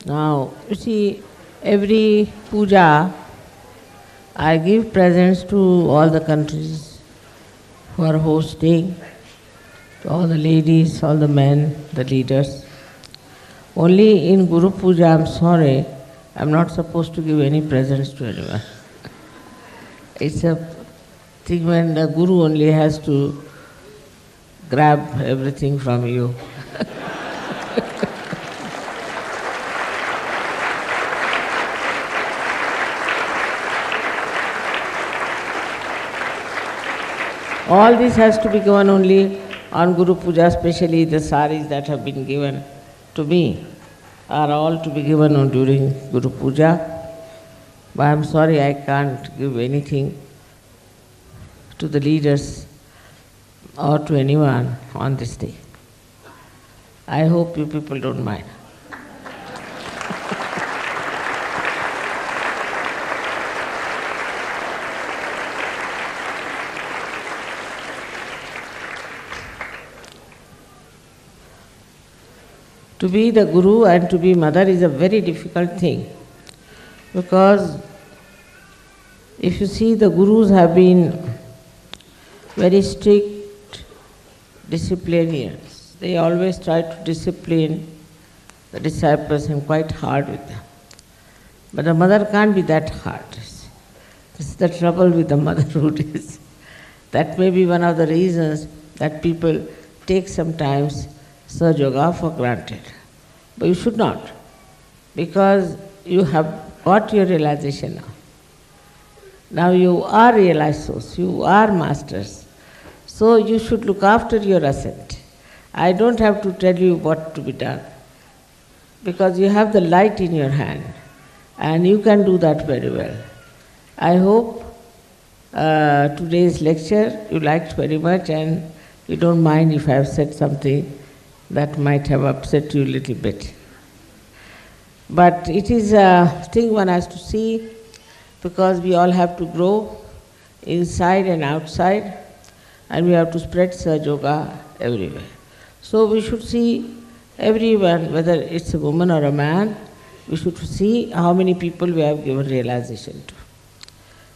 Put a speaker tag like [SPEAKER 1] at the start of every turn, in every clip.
[SPEAKER 1] Now, you see, every puja, I give presents to all the countries who are hosting, to all the ladies, all the men, the leaders. Only in Guru Puja, I'm sorry, I'm not supposed to give any presents to anyone. It's a thing when the Guru only has to grab everything from you. All this has to be given only on Guru Puja, especially the saris that have been given to me are all to be given on during Guru Puja. But I'm sorry I can't give anything to the leaders or to anyone on this day. I hope you people don't mind. To be the Guru and to be mother is a very difficult thing, because if you see, the Gurus have been very strict disciplinarians. They always try to discipline the disciples and quite hard with them. But the mother can't be that hard. This is the trouble with the motherhood is. That may be one of the reasons that people take sometimes Sahaja Yoga for granted. But you should not, because you have got your realization now. Now you are realized souls, you are masters. So you should look after your ascent. I don't have to tell you what to be done, because you have the light in your hand and you can do that very well. I hope today's lecture you liked very much, and you don't mind if I have said something that might have upset you a little bit. But it is a thing one has to see, because we all have to grow inside and outside, and we have to spread Sahaja Yoga everywhere. So we should see everyone, whether it's a woman or a man, we should see how many people we have given realization to.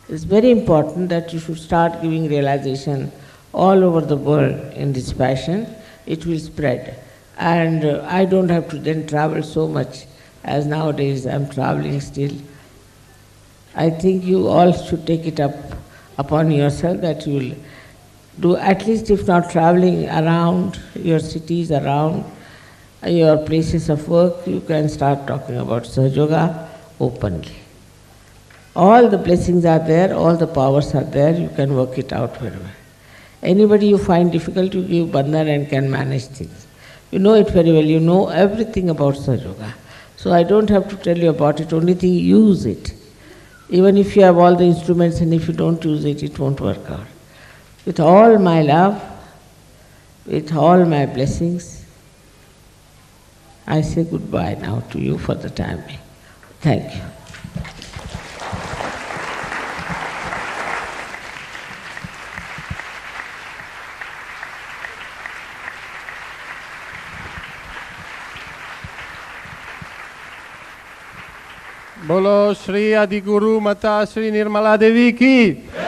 [SPEAKER 1] It's very important that you should start giving realization all over the world in this fashion. It will spread. And I don't have to then travel so much as nowadays I'm traveling still. I think you all should take it up upon yourself that you will do, at least if not traveling around your cities, around your places of work, you can start talking about Sahaja Yoga openly. All the blessings are there, all the powers are there, you can work it out very well. Anybody you find difficult, you give bandhan and can manage things. You know it very well, you know everything about Sahaja Yoga. So I don't have to tell you about it, only thing, use it. Even if you have all the instruments and if you don't use it, it won't work out. With all my love, with all my blessings, I say goodbye now to you for the time being. Thank you.
[SPEAKER 2] बोलो श्री आदि गुरु माता श्री निर्मला देवी की।